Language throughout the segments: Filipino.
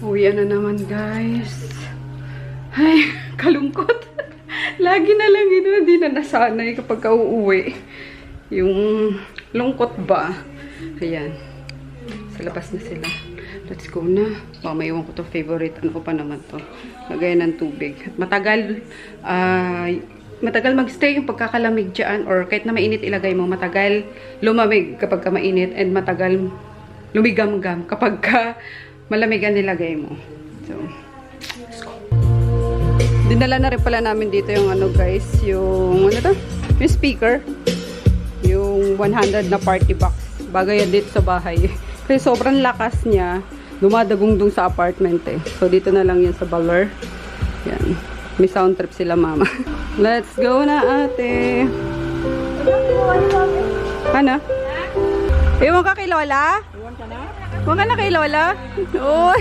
Uwi na naman, guys. Ay, kalungkot. Lagi na lang ito, hindi na nasanay kapag uuwi. Yung lungkot ba? Ayan. Sa labas na sila. Let's go na. Baka maiwan ko to favorite. Ano ko pa naman to? Lagayan ng tubig. At matagal magstay yung pagkakalamig dyan. Or kahit na mainit ilagay mo, matagal lumamig kapag ka mainit. And matagal lumigam-gam kapag ka malamig ang nilagay mo. So, let's go. Dinala na rin pala namin dito yung ano guys, yung ano to? Yung speaker. Yung 100 na party box. Bagay yan dito sa bahay. Kasi sobrang lakas niya. Dumadagong sa apartment eh. So dito na lang yan sa Baler. Yan. May sound trip sila mama. Let's go na ate. Ano? Iwan ka kay Lola? Iwan ka na? Iwan ka na kay Lola? Uy!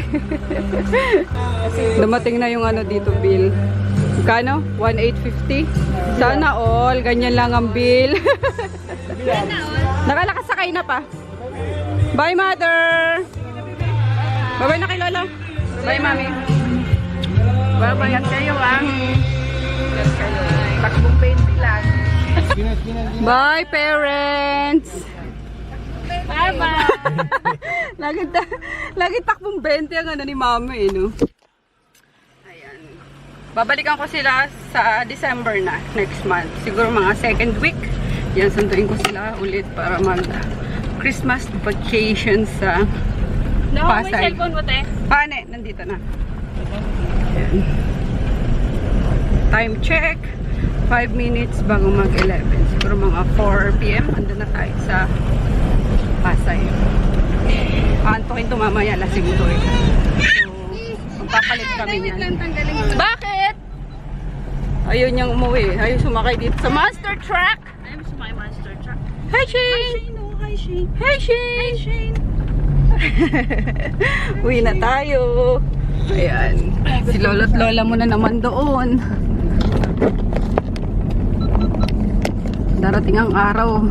Dumating na yung ano dito bill. Kano? 1,850? Sana all. Ganyan lang ang bill. Nakalakas sakay na pa. Bye, mother! Bye-bye na kay Lola. Bye, mami. Bye-bye yan kayo, ah. Takbong 20 lang. Bye, parents! Bye-bye! lagi takbong 20 ang ano ni mama eh, no? Ayan. Babalikan ko sila sa December na, next month. Siguro mga second week. Yan, sunduin ko sila ulit para mag Christmas vacation sa Pasay. May cellphone mo, te? Ne, nandito na. Ayan. Time check. 5 minutes bago mag-11. Siguro mga 4 PM. Andun na tayo sa Pasay. Aantokin ito mamaya. Lasing ito eh. So, magpapalit kami niyan. Bakit? Ayun niyang umuwi. Ayun sumakay dito sa monster truck. Ayaw mo sumakay monster truck. Hi, Shane! Hi, Shane. Hi, Shane! Hi, Shane. Uwi na tayo. Ayan. Si lolo't lola mo na naman doon. Darating ang araw.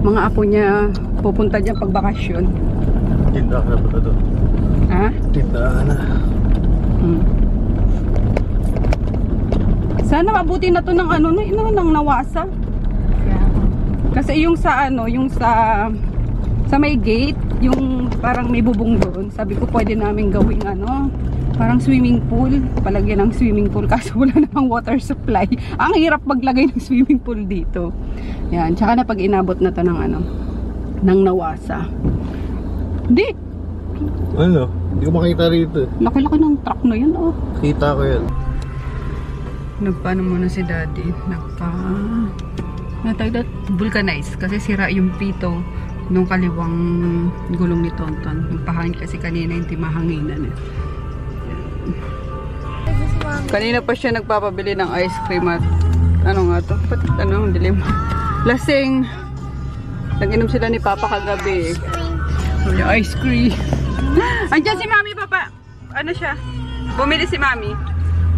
Mga apo niya pupunta dyan pagbakasyon. Tinda ka na ba ito? Ha? Tinda ka na. Sana mabuti na to ng ano, ng nawasa. Kasi yung sa ano, yung sa may gate, yung parang may bubong doon. Sabi ko pwede namin gawing ano, parang swimming pool. Palagyan ng swimming pool kaso wala namang water supply. Ang hirap maglagay ng swimming pool dito. Yan, tsaka na pag inabot na to ng ano, ng nawasa. Hindi. Ano? Hindi ko makita rito. Laki-laki ng truck na yun, oh. Kita ko yan. Nagpaano muna si daddy? Vulcanize kasi sira yung pito nung kaliwang gulong ni Tonton. Nagpahangin kasi kanina yung timahanginan eh. Kanina pa siya nagpapabili ng ice cream at ano nga to? Pati ano, dilim. Lasing. Nag-inom sila ni Papa kagabi eh. Ice cream. Andiyan si Mami, Papa. Ano siya? Bumili si Mami.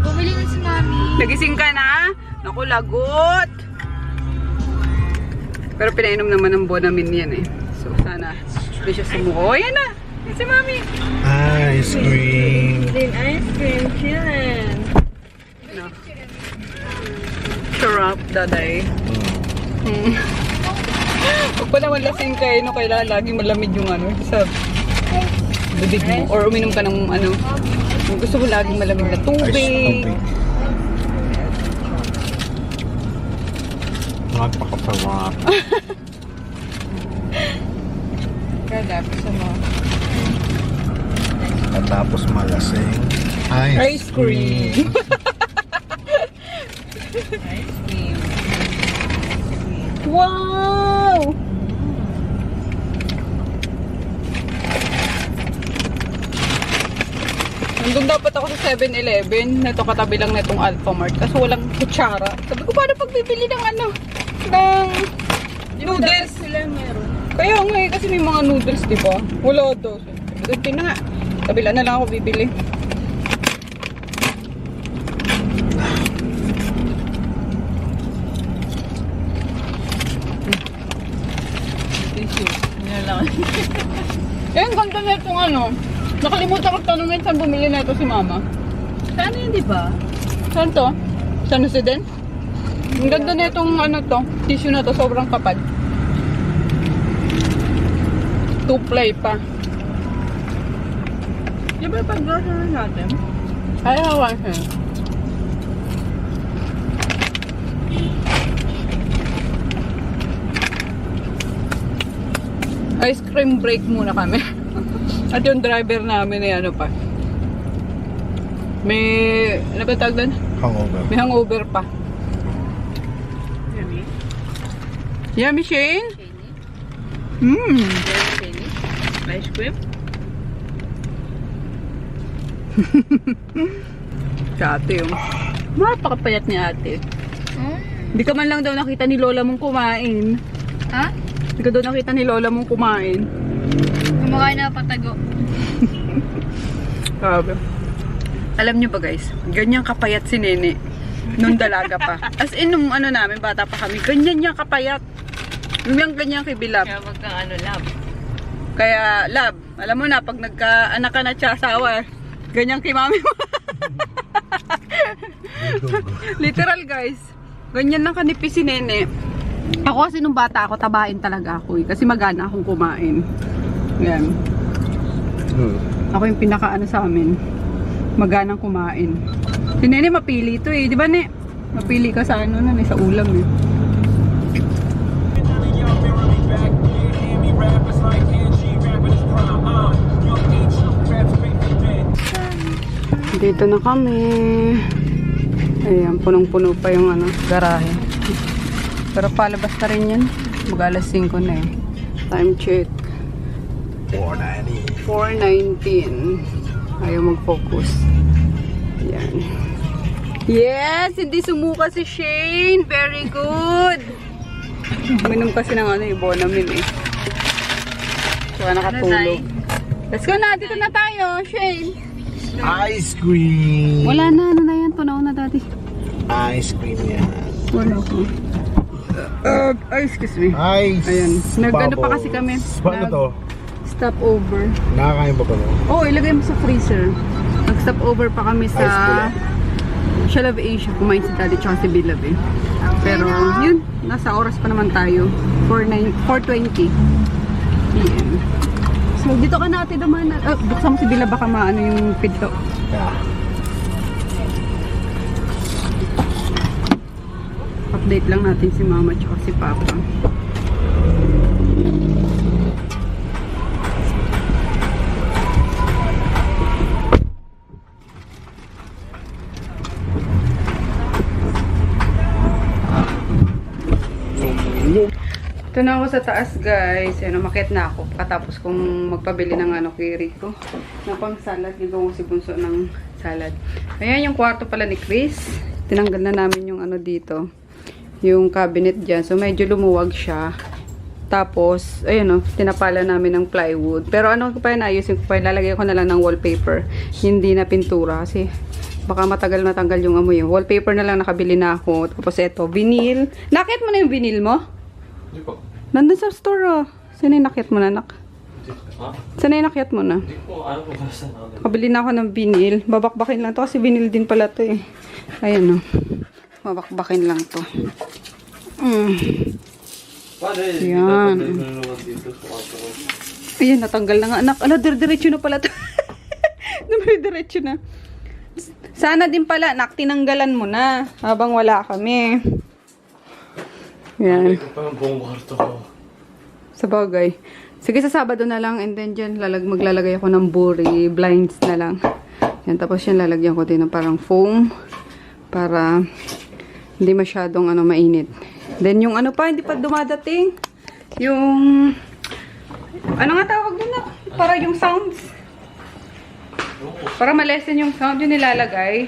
Bumili na si Mami. Nagising ka na? Naku, lagot. Pero pinainom naman ng Bonamin yan eh. So, sana hindi siya sumuko. Oh, yan na. Yan si Mami. Ice cream. Din ice cream, chillin'. No. Sarap, daday. Huwag pa naman lasing kayo, no? Kailangan lagi malamig yung ano sa bibig mo. Or uminom ka ng ano. Kung gusto mo laging malamig na tubig. Magpakapawak. Kadapos ano. Tapos malasing. Ice cream. Ice cream. Wow! Nandun dapat ako sa 7-Eleven. Neto katabi lang netong Alphamart. Kasi walang kutsara. Sabi ko, paano pagbibili ng ano? Ng noodles. Sila meron. Kaya nga eh, kasi may mga noodles, di ba? Wala daw. Sabi na nga. Kabila na lang ako bibili. Tissue. Yan lang. Eh, ang ganda na itong ano. Nakalimutan ko tanungin saan bumili na ito si Mama. Saan yun, di ba? Saan to? San Jose din? Ang ganda na itong ano to, tissue na to, sobrang kapal. Two-ply pa. Di ba pag-grocery natin? Ay, hawa siya. Ice cream break muna kami. At yung driver namin ay ano pa. May, ano ba tawag doon? Hangover. May hangover pa. Yummy. Yummy, Shane? Shiny. Mmm. Shiny. Ice cream. Si ate yung. Napakapayat ni ate. Hindi ka man lang daw nakita ni Lola mong kumain. Ha? Hindi ka daw nakita ni Lola mong kumain. Kumakain na patago. Sabi. Alam nyo ba guys, ganyan kapayat si Nene. Nung dalaga pa. As in, nung ano namin, bata pa kami, ganyan niya kapayat. Yung ganyan kay Bilab. Kaya wag kang ano, love. Kaya, Lab, alam mo na, pag nagka-anak ka na tsasawa, ganyan kay mami mo. Literal guys. Ganyan lang kanipis si Nene. Ako kasi nung bata ako, tabain talaga ako eh. Kasi magana akong kumain. Yan. Ako yung pinaka-ano sa amin. Maganang kumain. Si Nene mapili ito eh. Di ba, Ne? Mapili ka sa ano na, sa ulam eh. Dito na kami. Ayan, punong-puno pa yung ano, garahe. Pero palabas na rin yan. Mag-alas 5 na eh. Time check. 490. 4:19. Ayaw mag-focus. Ayan. Yes! Hindi sumuka si Shane. Very good. Uminom kasi ng ano eh, Bonamil eh. Saka nakatulog. Let's go na. Dito na tayo, Shane. Ice cream. Wala na. Ano na yan? Tunaw na dati. Ice cream yan. Wala ko. Excuse me. Ice. Ayan. Nag-ano pa bubbles. kasi kami. Paano to? Stop over. Nakakain pa ba to? Oh, ilagay mo sa freezer. Nag-stop over pa kami sa Ice pula. Shell of Asia. Kumain si Daddy tsaka si Bilab eh. Pero yun, nasa oras pa naman tayo. 4:20 PM. So dito ka natin naman. Buksan mo si Bilab baka maano yung pinto. Yeah. Update lang natin si Mama tsaka si Papa. Ito na ako sa taas guys. Ayan, umakyat na ako. Katapos kong magpabili ng ano kay Rico. Na pang salad. Gagawa ko si Bunso ng salad. Ayan yung kwarto pala ni Chris. Tinanggal na namin yung ano dito. Yung cabinet dyan. So medyo lumuwag siya. Tapos, ayun o, tinapala namin ng plywood. Pero ano ko pa yun, ayusin ko pa yun. Lalagay ko na lang ng wallpaper. Hindi na pintura. Kasi baka matagal matanggal yung amoy. Wallpaper na lang nakabili na ako. Tapos ito, vinyl. Nakit mo na yung vinyl mo? Hindi po. Nandun sa store oh. Saan yung nakyat mo na, nak? Ha? Saan yung nakyat mo na? Hindi po. Ano po basta na? Kabili na ako ng vinyl. Babakbakin lang to kasi vinyl din pala to eh. Ayan oh. Babakbakin lang to. Paano Yan. dito sa kwarto ko? Ayan, natanggal na nga anak. Ala, dire-diretso na pala to. Dire-diretso na. Sana din pala, nak, tinanggalan mo na habang wala kami. Yan. Ito pa yung buong kwarto ko. Sa bagay. Sige, sa Sabado na lang and then dyan maglalagay ako ng buri, blinds na lang. Yan, tapos yan lalagyan ko din ng parang foam para hindi masyadong ano mainit. Then yung ano pa, hindi pa dumadating. Yung ano nga tawag doon na? Para yung sounds. Para malesen yung sound yung nilalagay.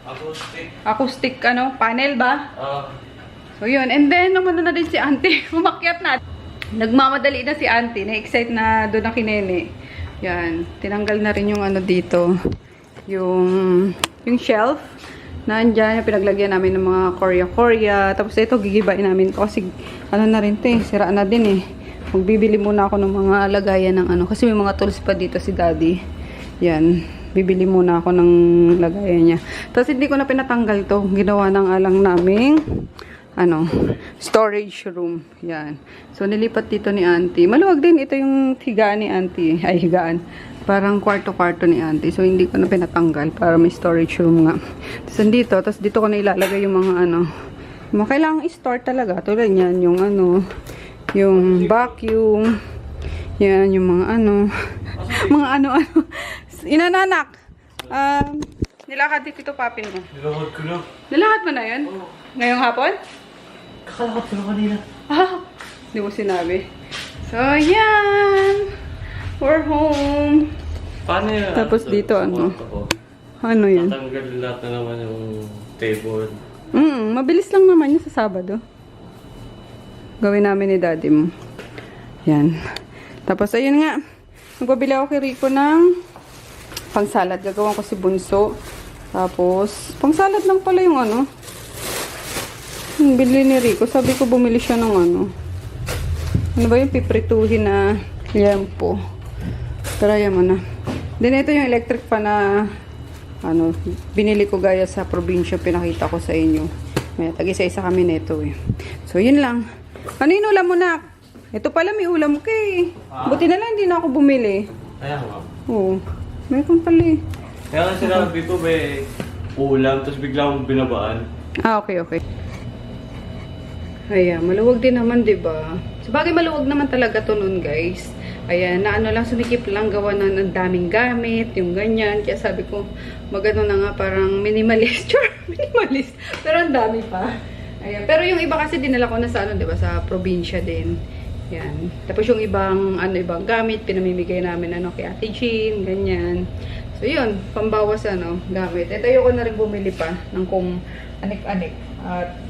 Acoustic. Acoustic ano, panel ba? So yun, and then naman na din si auntie, umakyat na. Nagmamadali na si auntie, na-excite na doon na kinene. Yan, tinanggal na rin yung ano dito, yung shelf. Nandyan, yung pinaglagyan namin ng mga Korea. Tapos ito, gigibain namin ito kasi ano na rin ito eh, sira na din eh. Magbibili muna ako ng mga lagayan ng ano. Kasi may mga tools pa dito si daddy. Yan. Bibili muna ako ng lagayan niya. Tapos hindi ko na pinatanggal to. Ginawa ng alang naming ano, storage room. Yan. So, nilipat dito ni auntie. Maluwag din. Ito yung higaan ni auntie. Ay, higaan. Parang kwarto-kwarto ni auntie. So, hindi ko na pinatanggal para may storage room nga. Tapos dito ko na ilalagay yung mga ano. Yung mga kailangang i-store talaga. Tulad yan, yung ano, yung vacuum. Yan, yung mga ano. Mga ano-ano. Inananak. Nilakad dito papin mo. Nilakad ko na. Nilakad mo na yun? Ngayong hapon? Kakalakad ko na kanina. Ah, hindi mo sinabi. So, yan. We're home. Paano yun? Tapos dito, ano? Ano yun? Tatanggalin lahat na naman yung table. Mabilis lang naman yun sa Sabado. Gawin namin ni daddy mo. Yan. Tapos, ayun nga. Nagbabili ako kay Rico ng pang-salad. Gagawin ko si Bunso. Tapos, pang-salad lang pala yung ano. Yung bili ni Rico. Sabi ko bumili siya ng ano. Ano ba yung piprituhin na liempo. Tarayan mo na. Then ito yung electric pa na ano, binili ko gaya sa probinsya. Pinakita ko sa inyo. May tag-isa-isa kami nito eh. So yun lang. Ano yung ulam mo na? Ito pala may ulam ka eh. Buti na lang hindi na ako bumili. Kaya nga. Oo. Meron pala eh. Kaya nga sinabi ko may ulam, tapos bigla akong binabaan. Ah, okay, okay. Ayan, maluwag din naman, diba? Sabagay maluwag naman talaga to nun, guys. Ayan, na ano lang, sumikip lang gawa ng daming gamit, yung ganyan. Kaya sabi ko, magano na nga, parang minimalist. Sure, minimalist. Pero ang dami pa. Ayan, pero yung iba kasi dinala ko na sa ano, diba? Sa probinsya din. Ayan. Tapos yung ibang, ibang gamit, pinamimigay namin, kay Ate Jean, ganyan. So, yun, pambawas, gamit. Ito yung ko na rin bumili pa ng kung anik-anik. At,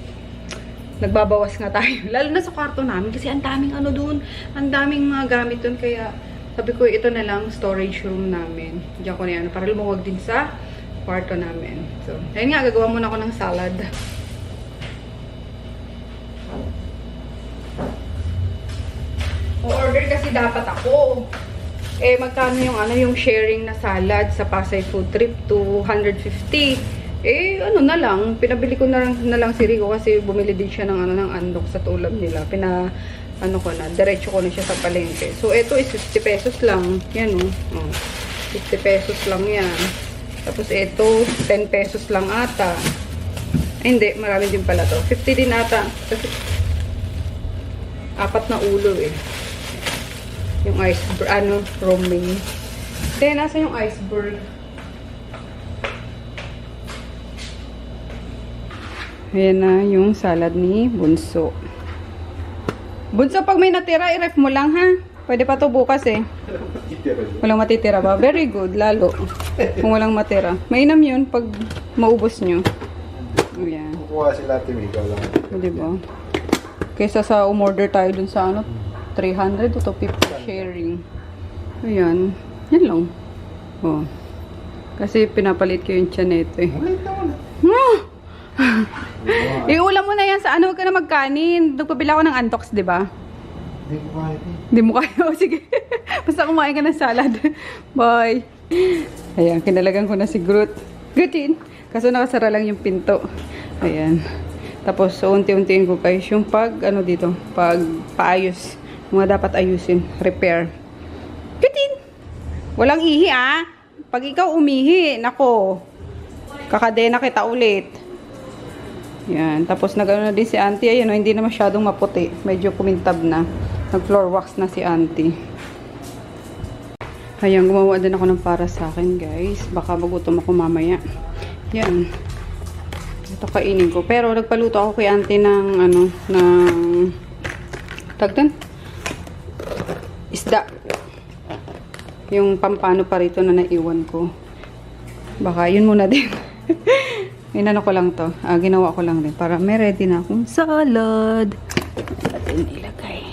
nagbabawas nga tayo. Lalo na sa kwarto namin kasi ang daming doon. Ang daming mga gamit doon. Kaya sabi ko ito na lang storage room namin. Diyan ko na yan. Para lumuwag din sa kwarto namin. So, ayun nga. Gagawa muna ako ng salad. O-order kasi dapat ako. Eh, magkano yung yung sharing na salad sa Pasay Food Trip? 250. Eh, na lang, pinabili ko na lang si Rico kasi bumili din siya ng ng andok sa tulad nila. Diretso ko na siya sa palengke. So, ito is 50 pesos lang. Yan, 50 pesos lang yan. Tapos, ito, 10 pesos lang ata. Ay, hindi, marami din pala to. 50 din ata. Kasi, 4 na ulo eh. Yung iceberg, roaming. Then, nasa yung iceberg? Ayan na yung salad ni Bunso. Bunso, pag may natira, i-ref mo lang ha. Pwede pa to bukas eh. Walang matitira ba? Very good, lalo. Kung walang matira. Mainam yun pag maubos nyo. Ayan. Kukuha sila timigaw lang. Diba? Kesa sa umorder tayo dun sa 300 to 250 sharing. Ayan. Yan lang. Oh. Kasi pinapalit ko yung tiyaneto eh. Iulam mo na yan sa huwag ka na magkanin. Nagpabila ako ng antox, di ba? Hindi ko kaya eh. Hindi mo kaya. O, sige. Basta kumain ka ng salad. Bye. Ayan, kinalagan ko na si Groot. Grootin. Kaso nakasara lang yung pinto. Ayan. Tapos, unti-untiin ko guys yung dito, pag paayos. Mga dapat ayusin. Repair. Grootin. Walang ihi Pag ikaw umihi, nako. Kakadena kita ulit. Yan. Tapos nag na din si auntie. Ayun, hindi na masyadong maputi. Medyo kumintab na. Nag-floor wax na si auntie. Ayan, gumawa din ako ng para sa akin, guys. Baka magutom ako mamaya. Yan. Ito kainin ko. Pero nagpaluto ako kay auntie ng tagdan? Isda. Yung pampano pa rito na naiwan ko. Baka yun muna din. Inano ko lang to. Ginawa ko lang din. Para may ready na akong salad. Atin ilagay.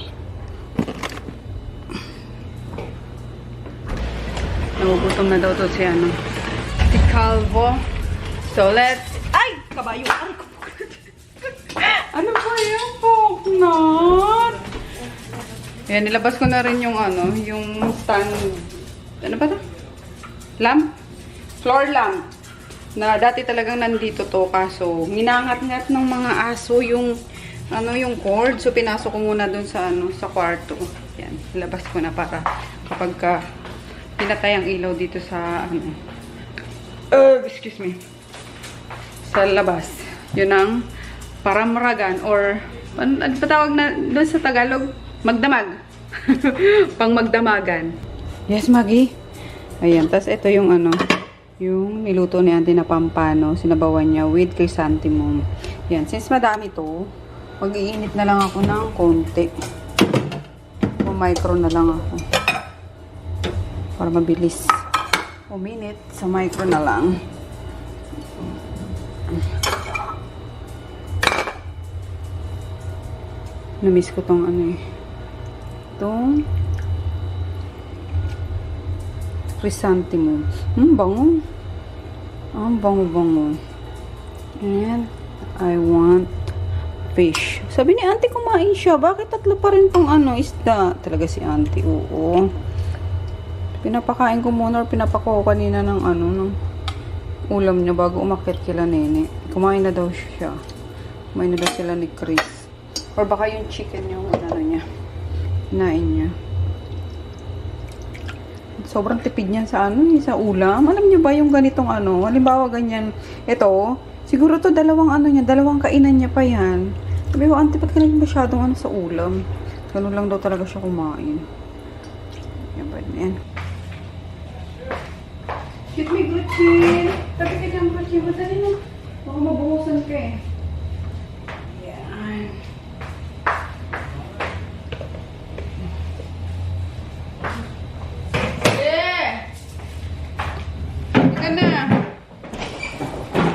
Nagugutom na daw to si si Calvo. So let's... Ay! Kabayo! Ay! Ano ba yung poknot? Yan, nilabas ko na rin yung ano, yung stand, ano ba ito? Lamp? Floor lamp. Na dati talagang nandito to, kaso minangat-ngat ng mga aso yung, ano, yung cord. So, pinasok ko muna dun sa, ano, sa kwarto. Yan, nilabas ko na para kapag ka pinatay ang ilaw dito sa, ano, excuse me, sa labas. Yun ang paramragan or, ano pa tawag na doon sa Tagalog? Magdamag. Pang magdamagan. Yes, Maggie. Ayan. Tapos ito yung ano, yung niluto ni Auntie na pampano. Sinabawan niya with chrysanthemum. Yan. Since madami to, mag-iinit na lang ako ng konti. O micro na lang ako. Para mabilis. Uminit. Sa micro na lang. Namiss ko tong ano eh. Itong chrysanthemum. Bango. Ang bango-bango. And I want fish. Sabi ni Auntie kumain siya. Bakit tatlo pa rin tong ano, isda? Talaga si Auntie. Oo. Pinapakain ko muna or pinapako kanina ng ano, ng ulam niya bago umakyat kila Nene. Kumain na daw siya. Kumain na daw sila ni Chris. Or baka yung chicken yung ano niya. Hinain niya. Sobrang tipid niyan sa ano, sa ulam. Alam niyo ba yung ganitong ano? Halimbawa ganyan. Ito, siguro to dalawang ano niya, dalawang kainan niya pa yan. Sabi ko, Auntie, ba't ka naging masyadong ano sa ulam? Ganun lang daw talaga siya kumain. Yan ba yan? Shoot me, Gucci! Tabi ka dyan, Gucci. Madali mo. Baka mabuhusan ka eh. Yan.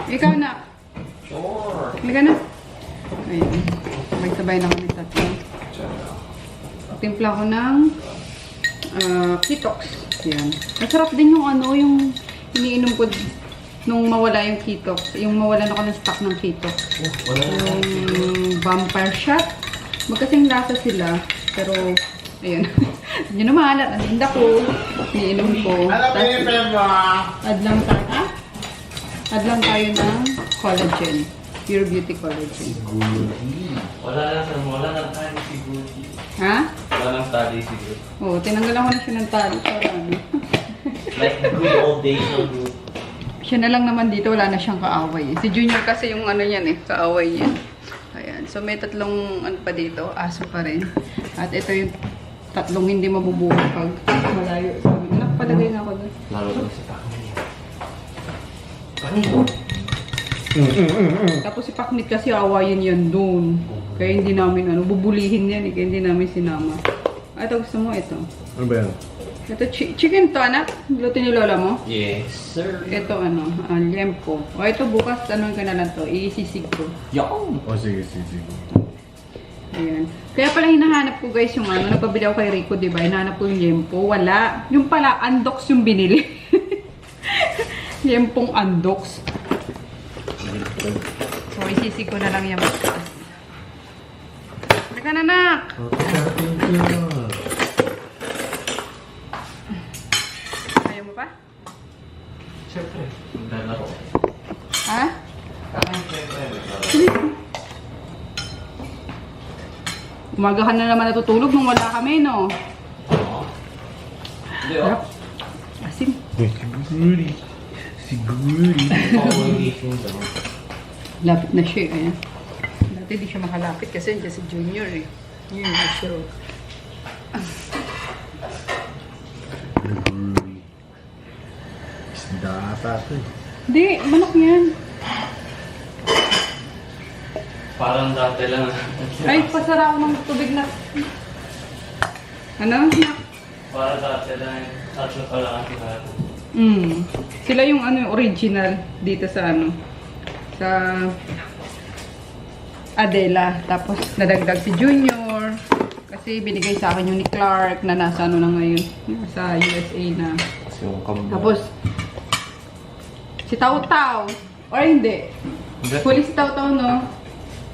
Ikaw na. Sure. Halika na. Ayun. Sabay-sabay na kami tatlo. Timpla ko ng Kitox. Yan. Masarap din yung ano, yung iniinom ko nung mawala yung Kitox. Yung mawalan ako ng stock ng Kitox. Yung vampire shot. Magkasing lasa sila. Pero, ayun. Yun naman, natinda ko. Iniinom ko. Add lang tayo. Add lang tayo ng collagen. Pure Beauty Collagen. Wala lang tali siguro. Ha? Wala lang tali siguro. Oo, tinanggalan ko na siya ng tali para ano. Like the good old days of good. Siya na lang naman dito, wala na siyang kaaway. Si Junior kasi yung ano yan eh, kaaway yan. Ayan. So may tatlong ano pa dito, aso pa rin. At ito yung tatlong hindi mabubuhay pag malayo. Sabi ko, nakapalagay na ako doon. Lalo na si Paknit. Tapos si Paknit kasi awayin yan doon. Kaya hindi namin ano, bubulihin yan eh, kaya hindi namin sinama. Ito gusto mo, ito. Ano ba yan? Ito, chicken to, anak? Luto ni Lola mo? Yes, sir. Ito, ano, liempo. O, ito bukas, ano ka na lang to, isisig ko. Yum! Oh, sige, sige. Ayan. Kaya pala hinahanap ko guys yung ano, nagpabili ako kay Rico, diba? Hinahanap ko yung liempo. Wala. Yung pala, andox yung binili. Liempong andox. So, isisig ko na lang yung bukas. Halika na, anak! Ayaw mo pa? Siyempre. Maglalaro. Ha? Umaga ka na naman natutulog nung wala kami, no? Hindi, oh. Asim. Siguri. Siguri. Lapit na siya, ayan. Dati di siya makalapit kasi nandiyan si Junior eh. Yun na siya. Siguri. Isda ata ito eh. Hindi, manok yan. Parang dati lang. Ay, pasara ako ng tubig na. Ano? Parang dati lang. Tatlo pa lang ang natin. Sila yung ano, yung original dito sa ano. Sa Adela. Tapos nadagdag si Junior. Kasi binigay sa akin yung ni Clark na nasa ano na ngayon. Sa USA na. Kasi yung kambo. Tapos si Tao Tao. Or hindi. Huli si Tao Tao, no?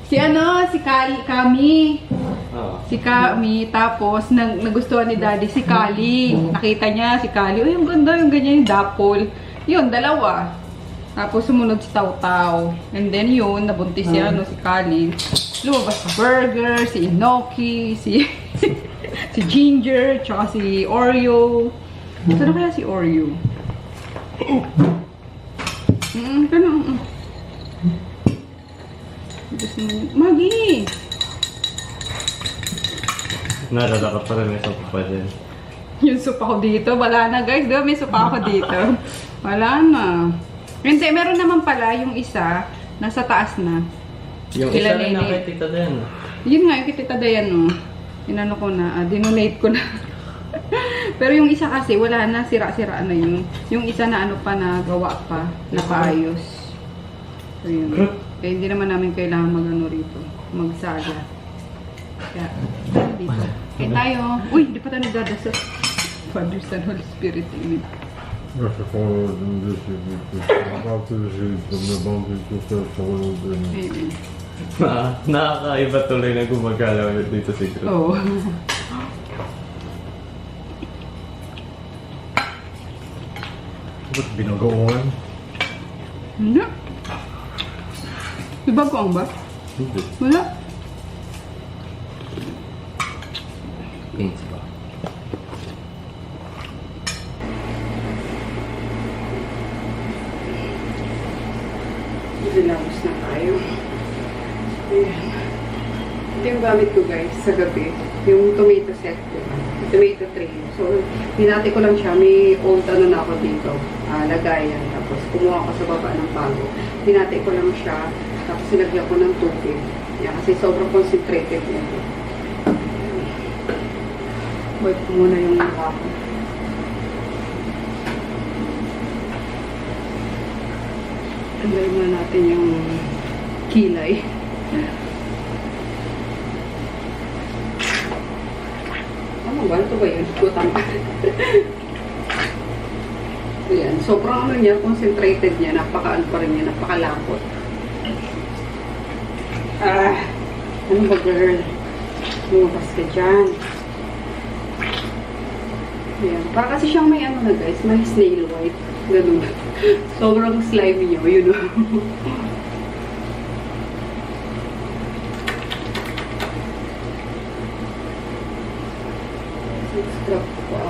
Si ano, si Kami. Oo. Si Kami, tapos nagustuhan ni Daddy si Kali. Nakita niya si Kali, oh yung ganda, yung ganyan, yung dapol. Yun, dalawa. Tapos sumunod si Taw-Taw. And then yun, nabuntis si, si Kali. Lumabas si Burger, si Inoki, si si Ginger, tsaka si Oreo. Saan na kaya si Oreo? Ganun. Maggie! Nalala ka pa rin may sopa pa dyan. Yung sopa ko dito, wala na guys. Diba may sopa ako dito? Wala na. Hindi, meron naman pala yung isa, nasa taas na. Yung Kila isa rin Nene. nakitita din. Yun nga, yung kitita Dayan, no. Inano ko na, dinonate ko na. Pero yung isa kasi, wala na, sira-sira na yun. Yung isa na ano pa, na gawa pa, napaayos. So yun. Kaya hindi naman namin kailangan mag-ano rito, magsaga. Kaya, dito. Kaya tayo. Uy, di pa tayo nagdadasal. Father, Son, Holy Spirit, Amen. Amen. Nakakaiba tuloy na gumagalaw dito si Cruz. Oo. Ba't binagoongan? Hindi. Di ba ko ba? Hindi. Wala. Thanks ba? Dilamos na tayo. Ayan. Ito yung gamit ko guys sa gabi. Yung tomato set ko. Tomato tray. So, hinati ko lang siya. May old ano na ako dito. Lagayan. Tapos kumuha ko sa baba ng bago. Hinati ko lang siya. Tapos sinagyan ko ng tubig. Yan, kasi sobrang concentrated nito. Wipe ko muna yung mukha ko. Tanggalin muna natin yung kilay. Ano ba? Ito ba yun? Gutang. Ayan. Sobrang ano niya, concentrated niya. Napaka-ano pa rin niya. Napakalapot. Ano ba girl? Lumabas ka dyan. Ayan. Para kasi siyang may ano na guys, may snail white. Ganun. Sobrang slimy niya, you know. Scrub pa.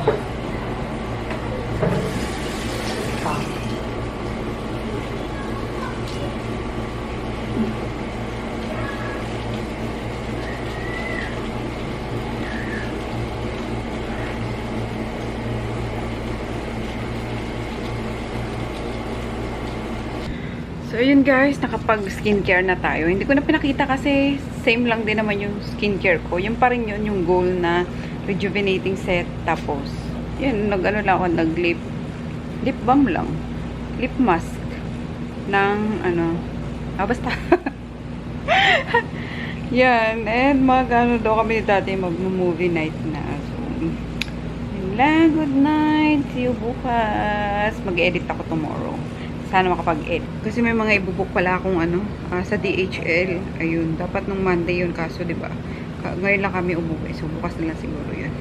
So, yun guys, nakapag-skincare na tayo. Hindi ko na pinakita kasi same lang din naman yung skincare ko. Yung pa rin yun, yung goal na rejuvenating set. Tapos, yun, nag-ano lang ako, nag-lip balm lang. Lip mask. Ng, ano, basta. Yan, and mag-ano daw kami dati, mag-movie night na. So, yun lang, good night. See you bukas. Mag-edit ako tomorrow. Sana makapag-edit. Kasi may mga ibubuk pala akong ano, sa DHL. Ayun, dapat nung Monday yun kaso, di ba? Ngayon lang kami umuwi. So, bukas na lang siguro yun.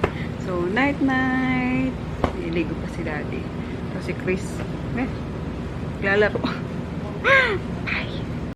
So, night-night. Niligo pa si Daddy. So, si Chris, lalaro. Bye!